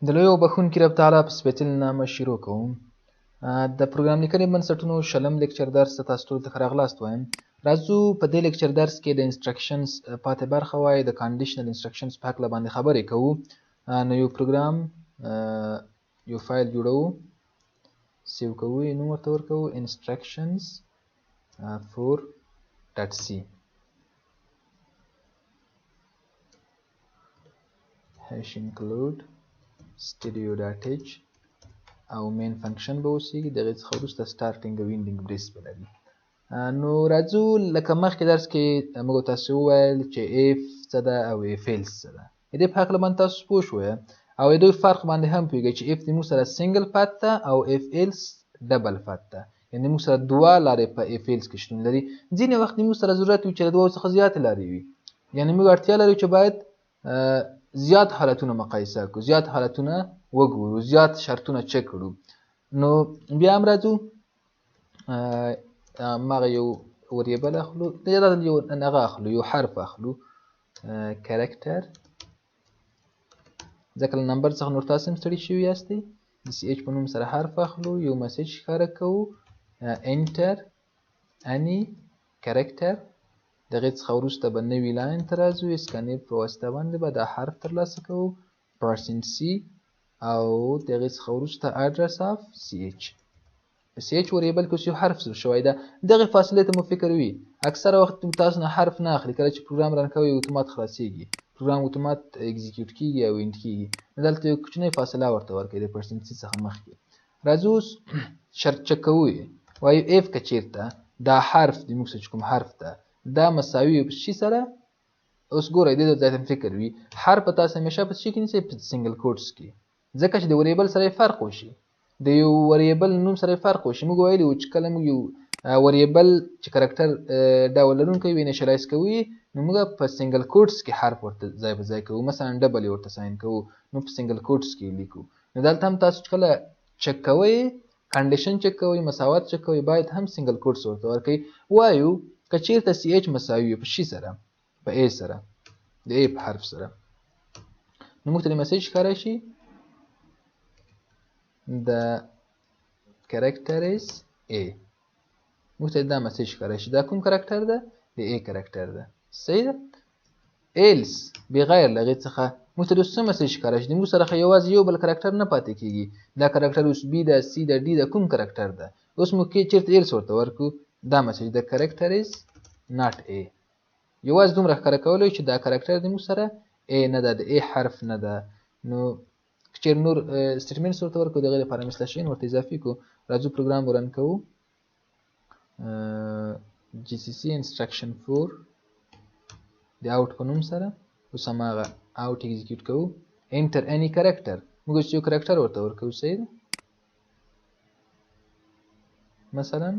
د لوی او بخښونکي رب تعالی په سپېڅلي نامه شروع کوم. د پروګرام لیکنې بنسټونو شلم لیکچر درس ته تاسو ټولو ته ښه راغلاست وایم. راځو په دې لیکچر درس کې د انسټرکشنز پاتې برخه وایي د کنډیشنل انسټرکشنز په هکله باندې خبرې کوو. نو یو پروګرام یو فایل جوړوو، سیو کوو، یې نوم ورته ورکوو instructions4.c. hash include stereo.h او مین فنکشن به اوسېږي، د هغې څخه وروسته سټارټینګ او اینډینګ بریس به لري. نو راځو لکه مخکې درس کې موږ تاسو وویل چې اف څه ده او اف ایلس څه ده. د دې په هکله باندې تاسو پوه شوئ او د دوی فرق باندې هم پوهېږئ چې اف زموږ سره سنګل پات ده او اف ایلس ډبل پات ده، یعنې موږ سره دوه لارې په اف ایلس کې شتون لري. ځینې وخت موږ سره ضرورت وي چې د دوو څخه زیاتې لارې وي، یعنې موږ اړتیا لرو چې باید زیات حالتونه مقایسه کړو، زیات حالتونه وګورو، زیات شرطونه چک کړو. نو بیا هم راځو مغه یو وریبل اخلو، یو هغه اخلو، یو حرف اخلو کرکټر، ځکه له نمبر څخه نور تاسو هم ستړي شوي یاستئ. د سی ایچ په نوم سره حرف اخلو، یو مسیج ښکاره کوو، انټر اني کرکټر. د هغې څخه وروسته به نوي لاین ته راځو، اسکانر په واسطه باندې به دا حرف ترلاسه کوو %c او د هغې څخه وروسته اډرس اف سی ایچ. په سی ایچ وریبل کې اوس یو حرف ذکر شوی ده، دغې فاصلې ته مو فکر وي. اکثره وخت تاسو نه حرف نه اخلي، کله چې پروګرام رن کوئ اتومات خلاصېږي، پروګرام اتومات اکزیکیوټ کېږي او اینډ کېږي. نو دلته یو کوچنۍ فاصله ورته ورکوئ د %c څخه مخکې. راځو اوس شرط چک کوو، وایو اف که چېرته دا حرف د موږ چې کوم حرف ده دا مساوي په شي سره. اوس ګورئ دې ځای ته فکر وي، حرف به تاسو همیشه په شي کې نیسئ، په سنګل کوټس کې، ځکه چې د وریبل سره فرق وشي، د یو وریبل نوم سره فرق وشي. موږ ویلي وو چې کله موږ یو وریبل چې کرکټر ډول لرونکی وي انیشلایز کوو، نو موږ په سنګل کوټس کې حرف ورته ځای په ځای کوو، مثلا ډبل یې ورته ساین کوو، نو په سنګل کوټس کې لیکو. نو دلته هم تاسو چې کله چک کوئ، کنډیشن چک کوئ، مساوات چک کوئ، باید هم سنګل کوټس ورته ورکوئ. وایو که چېرته سی ایچ مساوي په شي سره، په ای سره، د ای په حرف سره، نو موږ ته د مسیج ښکاره شي د کرکټر از ای. موږ ته دا مسیج ښکاره شي دا کوم کرکټر ده؟ د ای کرکټر ده. صحیح ده. ایلس بغیر له هغې څخه موږ ته د څه مسیج ښکاره شي؟ د موږ سره خو یوازې یو بل کرکټر نه پاتې کېږي، دا کرکټر اوس بي ده، سی ده، ډي ده، کوم کرکټر ده؟ اوس موږ چېرته ایلس ورته ورکړو، دا مسیج د کرکټر از ناټ ای. یوازې دومره ښکاره کولی چې دا کرکټر د موږ سره ای نه ده، د ای حرف نه ده. نو که چېرې نور سټیټمنټس ورته ورکړو، د هغې لپاره مې سلش ان ورته اضافي کړو. راځو پروګرام ورن کوو، gcc instruction4 د اوټ په نوم سره. اوس هماغه اوټ اکزیکیوټ کوو، انټر اني کرکټر، موږ اوس یو کرکټر ورته ورکوو. صحیح ده. مثلا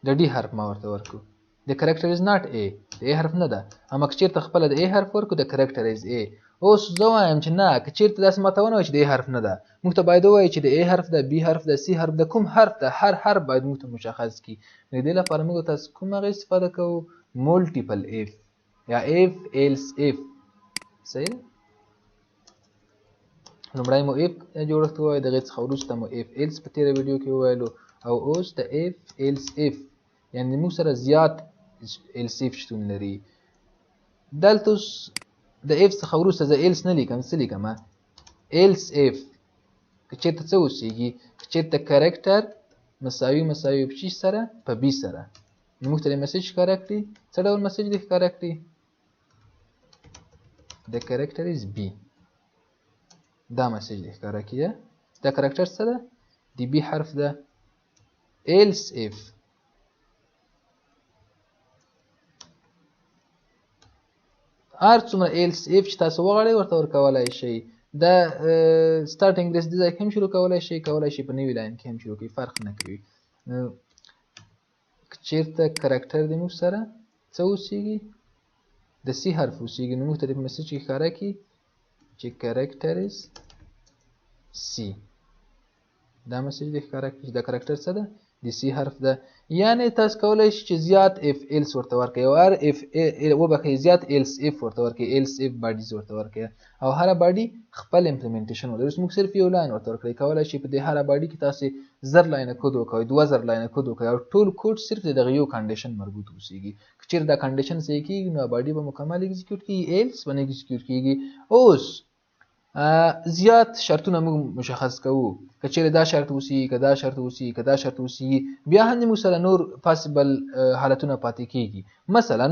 د ډي حرف ما ورته ورکړو، د کرکټر از ناټ ای، د ای حرف نه ده. اما که چېرته خپله د ای حرف ورکړو، د کرکټر از ای. اوس زه وایم چې نه، که چېرته داسې ماته ونه وایي چې د ای حرف نه ده، موږ ته باید ووایي چې د ای حرف ده، بي حرف ده، سی حرف ده، کوم حرف ده، هر حرف باید موږ ته مشخص کړي. نو د دې لپاره موږ تاسو کوم هغه استفاده کوو؟ مولټیپل اف یا اف ایلس اف. صحیح ده. لومړی مو اف جوړښت ووایو، د هغې څخه وروسته مو اف ایلس په تېره ویډیو کې وویلو، او اوس د اف ایلس اف، یعنې موږ سره زیات ایلس اف شتون لري. دلته اوس د اف څخه وروسته زه ایلس نه لیکم، څه لیکم؟ ایلس اف. که چېرته څه اوسېږي؟ که چېرته کرکټر مساوي په چی سره؟ په بي سره، نو موږ ته د مسیج ښکاره کړي. څه ډول مسیج دې ښکاره کړي؟ د کرکټر از بي، دا مسیج دې ښکاره کړي. دا کرکټر څه ده؟ د بي حرف ده. ایلس اف هر څومره ایلس اف چې تاسو وغواړئ ورته ورکولی شئ. دا سټارټینګ بریس دې ځای کې هم شروع کولی شئ، کولی شئ په نوي لاین کې هم شروع کړئ، فرق نه کوي. که چېرته کرکټر د موږ سره څه اوسېږي؟ د سی حرف اوسېږي، نو موږ ته د مسیج کې ښکاره کړي چې کرکټر از سی. دا مسیج دې ښکاره کړي چې دا کرکټر څه ده؟ د سی حرف ده. یعنی تاسو کولای شئ چې زیات اف ایلس ورته ورکړئ او هر اف وبخښئ زیات ایلس اف ورته ورکړئ، ایلس اف باډیز ورته ورکړئ او هر باډي خپل امپلیمنټیشن ولري. موږ صرف یو لاین ورته ورکړئ، کولای شئ په دې هر باډي کې تاسو 1000 لاینه کود وکړئ، 2000 لاینه کود وکړئ او ټول کوډ صرف دغه یو کنډیشن مربوط اوسیږي. که چیرې دا کنډیشن صحیح کیږي نو باډي به مکمل ایگزیکیوټ کیږي، ایلس به نه ایگزیکیوټ کیږي. اوس زیات شرطونه موږ مشخص کوو، که چیرې دا شرط وسی، که دا شرط وسی، که دا شرط وسی، بیا هم موږ سره نور پاسبل حالتونه پاتې کیږي. مثلا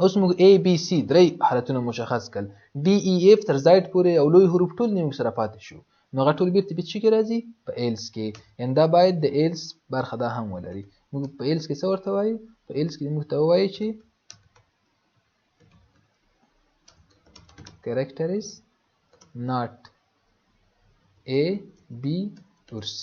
اوس موږ A B C درې حالتونه مشخص کړل، D E F تر زاید پورې او لوی حروف ټول موږ سره پاتې شو، نو هغه ټول بیرته په څه کې راځي؟ په ایلس کې. یعنې دا باید د ایلس برخه دا هم ولري. موږ په ایلس کې څه ورته وایو؟ په ایلس کې موږ ته ووایو چې character is not A B or C.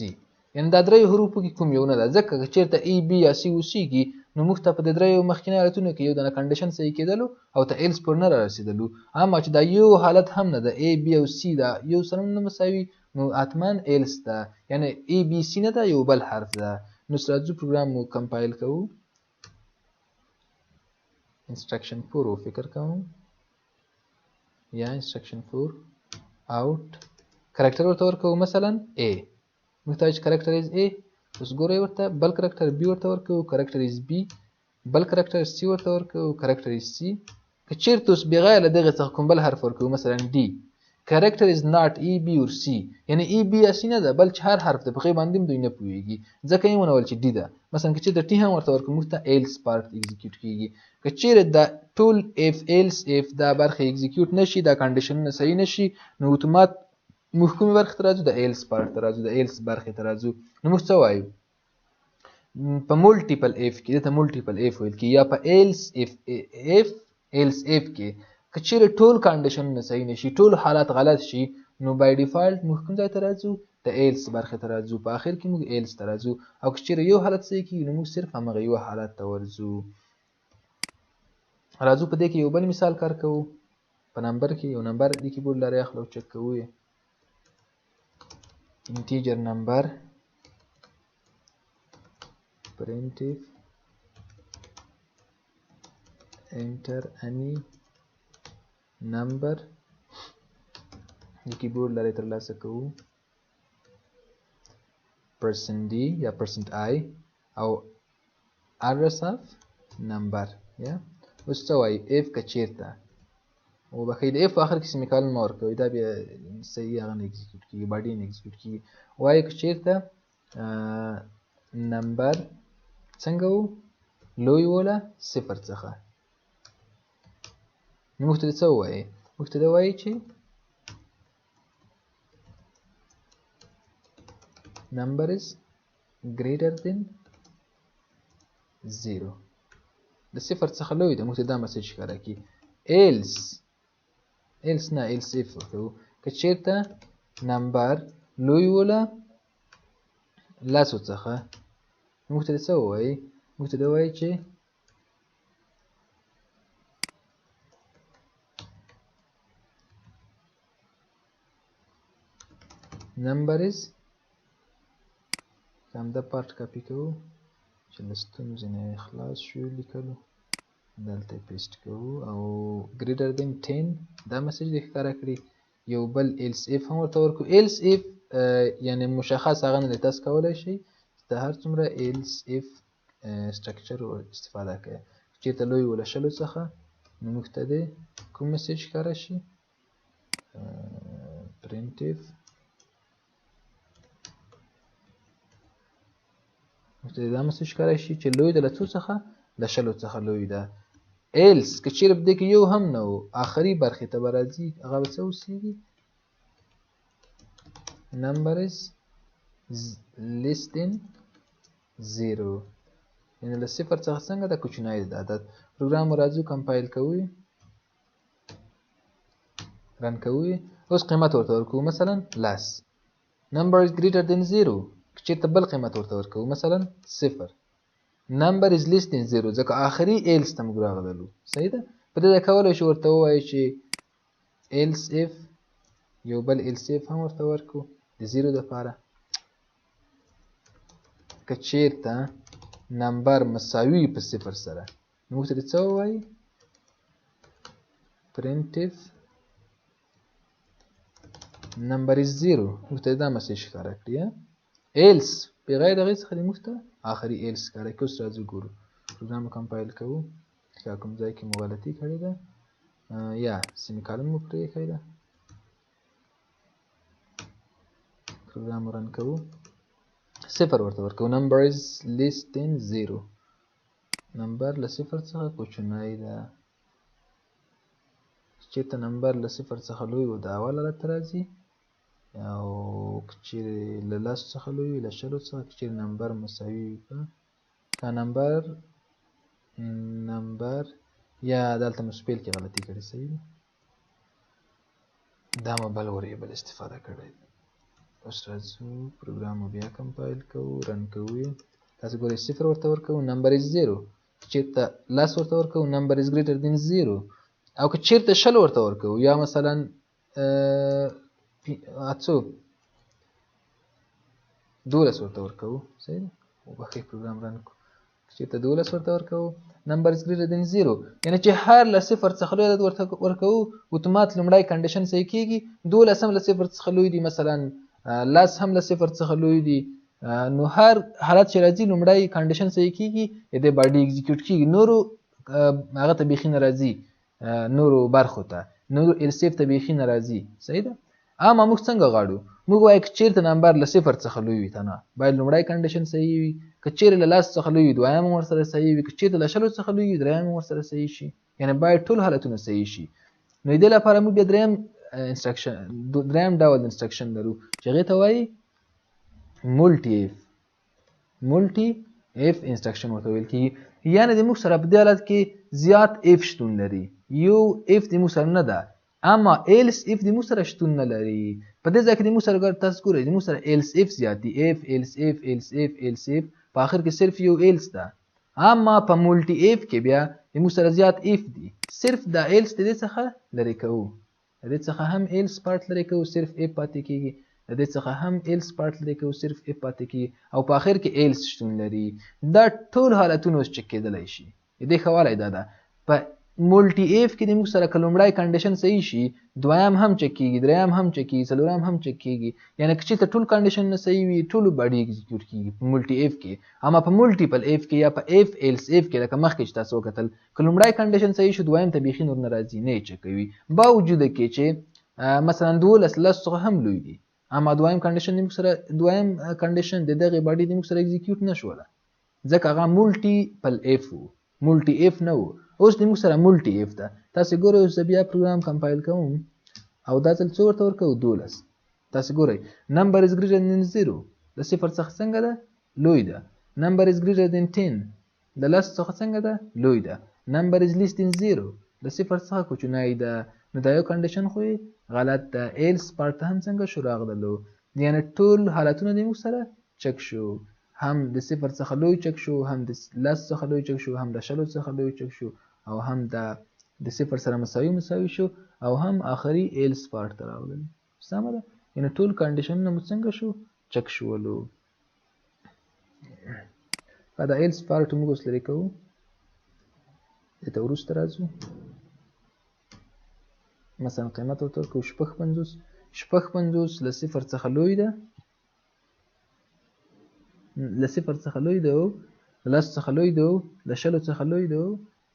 یعنې دا درې حروفو کې کوم یو نه ده، ځکه که چېرته A B یا C اوسیږي نو موږ ته په دې دریو مخکیني حالتونو کې یو دانه کنډیشن صحیح کېدلو او ته ایلس پورې نه رارسېدلو. اما چې دا یو حالت هم نه ده، A B او C دا یو سره نه مساوي، نو حتما ایلس ده، یعنې A B C نه ده، یو بل حرف ده. نو راځو پروګرام مو کمپایل کوو. انسټرکشن 4 فکر کوم یا انسټرکشن 4 اوټ کرکټر ورته ورکوو مثلا A. موږ ته چې کرکټر از A، اوس ګورئ ورته بل کرکټر B ورته ورکوو، کرکټر از B، بل کرکټر C ورته ورکوو، کرکټر از C. که چیرته اوس بغیر له دغه څخه کوم بل حرف ورکوو مثلا D، کرکټر از ناٹ E B or C، یعنې E B یا C نه ده بل چې هر حرف ده، په هغې باندې هم دوی نه پوهېږي، ځکه یې ونول چې D ده. مثلا که چېرته T هم ورته ورکوو موږ ته ایلس پارت ایگزیکیوټ کېږي. که چیرې دا ټول اف ایلس اف دا برخه ایگزیکیوټ نشي، دا کنډیشنونه صحیح نشي، نو اتومات موږ کومې برخې ته راځو؟ د ایلس پارت ته راځو، د ایلس برخې ته راځو. نو موږ څه وایو؟ په مولټیپل اف کې دته مولټیپل اف ویل کېږي، یا په ایلس اف ایلس اف کې که چیرې ټول کنډیشنونه صحیح نشي، ټول حالات غلط شي، نو بای ډیفالت موږ کوم ځای ته راځو؟ د ایلس برخې ته راځو، په آخر کې موږ ایلس ته راځو. او که چیرې یو حالت صحیح کېږي نو موږ صرف همغه یو حالت ته ورځو. راځو په دې کې یو بل مثال کار کوو. په نمبر کې یو نمبر د کیبورډ لارې اخلو چک کوو یې integer number printf enter any number د کیبورډ لارې ترلاسه کوو %d یا %i او address of number. یا اوس څه وایي؟ اف که چیرته وبخښئ د اف په آخر کې سیمیکالن مه ورکوئ، دا بیا صحیح هغه نه ایګزیکیوټ کېږي، باډي نه ایګزیکیوټ کېږي. وایي که چیرته نمبر څنګه و؟ لوی و له 0 څخه، نو موږ ته څه ووایي؟ موږ ته دا وایي چې number is greater than 0. د 0 څخه لوی ده، موږ ته دا مسیج ښکاره کړي. ایلس نه ایلس اف ورکوو. که چیرته نمبر لوی و له 10 څخه، موږ ته څه ووایي؟ موږ ته دا وایي چې number is همدا پارت کاپي کوو چې له ستونزې نه خلاص شو لیکلو، دلته پیسټ کوو او greater than 10 دا مسیج دې ښکاره کړي. یو بل ایلس اف هم ورته ورکوو. ایلس اف یعنې مشخص هغه نه دی، تاسو کولی شئ د هر څومره ایلس اف سټرکچر استفاده کوئ. چېرته لوی و له 100 څخه نو موږ ته دې کوم مسیج ښکاره شي؟ printf موږ ته دا مسیج ښکاره شي چې لوی ده له څو څخه؟ له 100 څخه لوی ده. ایلس که چیرې په دې کې یو هم نه و، آخري برخې ته به راځي، هغه به څه اوسېږي؟ number is less than 0، یعنې له 0 څخه څنګه ده؟ کوچنی ده عدد. پروګرام مو راځو کمپایل کوو یې، رن کوو یې. اوس قیمت ورته ورکوو مثلا less. number is greater than 0 که چېرته بل قیمت ورته ورکوو مثلا 0. number is less than 0 ځکه آخري ایلس ته موږ راغللو. صحیح ده؟ په دې ځای کولی شو ورته ووایو چې ایلس اف یو بل ایلس اف هم ورته ورکوو د 0 دپاره. که چیرته نمبر مساوي په صفر سره نو موږ ته څه ووایي printf number is 0 موږ ته دا مسیج ښکاره کړي else بغیر د هغې څخه دې موږ ته آخري else ښکاره کړي اوس راځو ګورو پروګرام کمپایل کوو که کوم ځای کې مو غلطي کړې ده یا سیمیکالن مو پرېښی ده پروګرام رن کوو صفر ورته ورکوو number is less than 0 نمبر له صفر څخه کوچنی ده چېرته نمبر له صفر څخه لوی و د اول حالت ته راځي او که چیرې له لسو څخه لوی وي له شلو څخه که چیرې نمبر مساوي وي په دا نمبر یا دلته مو سپیل کې غلطي کړې صحیح ده دا مو بل وریبل استفاده کړی اوس راځو پروګرام مو بیا کمپایل کوو رن کوو یې تاسو ګورئ صفر ورته ورکوو نمبر از 0 چېرته لس ورته ورکوو نمبر از ګریټر دین 0 او که چیرته شل ورته ورکوو یا مثلا څو 12 ورته ورکوو صحیح ده وبخښئ پروګرام رن کړو چېرته 12 ورته ورکوو نمبر از ګریټر دین 0 یعنې چې هر له صفر څخه لوی عدد ورته ورکوو اتومات لومړی کنډیشن صحیح کېږي 12 هم له صفر څخه لوی دي مثلا لس هم له صفر څخه لوی دي نو هر حالت چې راځي لومړی کنډیشن صحیح کېږي د دې باډي اکزیکیوټ کېږي نورو هغه ته بیخي نه راځي نورو برخو ته نورو السیف ته بیخي نه راځي صحیح ده اما موږ څنګه غواړو موږ وایو که چېرته نمبر له صفر څخه لوی وي تنه باید لومړی کنډیشن صحیح وي که چیرې له لس څخه لوی وي دویم هم ورسره صحیح وي که چېرته له شلو څخه لوی وي دریم هم ورسره صحیح شي یعنې باید ټول حالتونه صحیح شي نو د دې لپاره موږ بیا دریم ډول انسټرکشن لرو چې هغې ته وایي مولټي اف انسټرکشن ورته ویل کېږي یعنې د موږ سره په دې حالت کې زیات اف شتون لري یو اف د موږ سره نه ده اما ایلس اف د موږ سره شتون نه لري په دې ځای کې د موږ سره تاسو ګورئ د موږ سره ایلس اف زیات دي اف ایلس اف ایلس اف ایلس اف په آخر کې صرف یو ایلس ده اما په مولټي اف کې بیا د موږ سره زیات اف دي صرف د ایلس د دې څخه لرې کوو د دې څخه هم ایلس پارت لرې کوو صرف اف پاتې کېږي د دې څخه هم ایلس پارت لرې کوو صرف اف پاتې کېږي او په آخر کې ایلس شتون لري دا ټول حالتونه اوس چک کېدلی شي د دې ښه والی دا ده په مولټي اف کې د موږ سره که لومړی کنډیشن صحیح شي دویم هم چک کېږي دریم هم چک کېږي څلورم هم چک کېږي یعنې که چېرته ټول کنډیشن نه صحیح وي ټولو باډي اکزیکیوټ کېږي په مولټي اف کې اما په مولټیپل اف کې یا په اف ایلس اف کې لکه مخکې چې تاسو وکتل که لومړی کنډیشن صحیح شو دویم ته بیخي نور نه راځي نه یې چک کوي باوجوده کې چې مثلا 12 لس څخه هم لوی دي اما دویم کنډیشن د موږ سره دویم کنډیشن د دغې باډي د موږ سره اکزیکیوټ نه شوله ځکه هغه مولټیپل اف و مولټي اف نه و اوس د موږ سره مولټي اف ده تاسو ګورئ اوس زه بیا پروګرام کمپایل کوم او دا ځل څو ورته ورکوو 12 تاسو ګورئ نمبر از ګریټر دین 0 د صفر څخه څنګه ده لوی ده نمبر از ګریټر دین 10 د لس څخه څنګه ده لوی ده نمبر از لیس دین 0 د صفر څخه کوچنی ده نو دا یو کنډیشن خو غلط ده ایلس پارت هم څنګه شو راغللو یعنې ټول حالتونه د موږ سره چک شو هم د صفر څخه لوی چک شو هم د لس څخه لوی چک شو هم د شلو څخه لوی چک شو او هم د صفر سره مساوي شو او هم آخري ایلس پارت ته راغلل سمه ده یعنې ټول کنډیشنونه مو څنګه شو چک شولو دا ایلس پارت موږ اوس لرې کوو دې ته وروسته راځو مثلا قیمت ورته ورکوو 55 له صفر څخه لوی ده له صفر څخه لوی ده له لس څخه لوی ده له شلو څخه لوی ده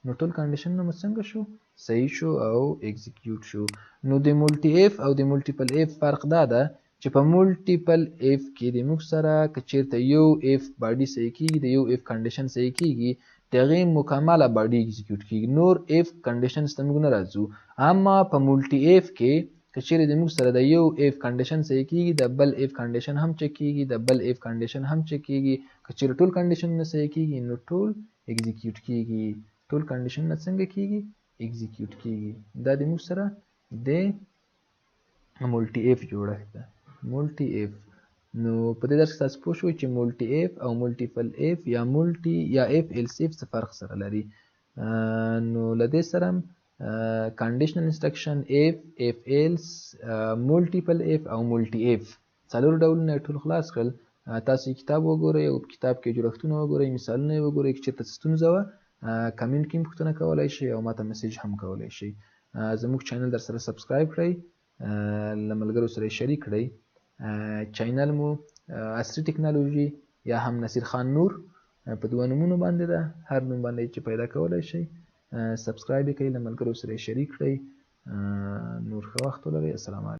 نو ټول کنډیشنونه مو څنګه شو صحیح شو او ایگزیکیوټ شو نو د مولټي اف او د مولټیپل اف فرق دا ده چې په مولټیپل اف کې د موږ سره که چېرته یو اف باډي صحیح کېږي د یو اف کنډیشن صحیح کېږي د هغې مکمله باډي ایگزیکیوټ کېږي نور اف کنډیشنز ته موږ نه راځو اما په مولټي اف کې که چیرې د موږ سره د یو اف کنډیشن صحیح کېږي د بل اف کنډیشن هم چک کېږي د بل اف کنډیشن هم چک کېږي که چیرې ټول کنډیشنونه صحیح کېږي نو ټول ایگزیکیوټ کېږي ټول کنډیشنونه څنګه کېږي ایگزیکیوټ کېږي دا د موږ سره د مولټي اف جوړښت ده مولټي اف نو په دې درس کې تاسو پوه شوئ چې مولټي اف او مولټیپل اف یا مولټي یا اف ایلس اف څه فرق سره لري نو له دې سره کنډیشنل انسټرکشن اف اف ایلس مولټیپل اف او مولټي اف څلور ډولونه ټول خلاص کړل تاسو کتاب وګورئ او په کتاب کې جوړښتونه وګورئ، مثالونه یې وګورئ. که چېرته څه ستونزه وه کمنټ کې پوښتنه کولی شئ او ماته میسیج هم کولی شئ. زموږ چینل در سره سبسکرایب کړئ، له ملګرو سره یې شریک کړئ. چینل مو عصري ټکنالوژي یا هم نصیر خان نور په دوه نومونو باندې ده، هر نوم باندې چې پیدا کولی شئ سبسکرایب یې کړئ، له ملګرو سره یې شریک کړئ. نور ښه وخت ولرئ. السلام علیکم.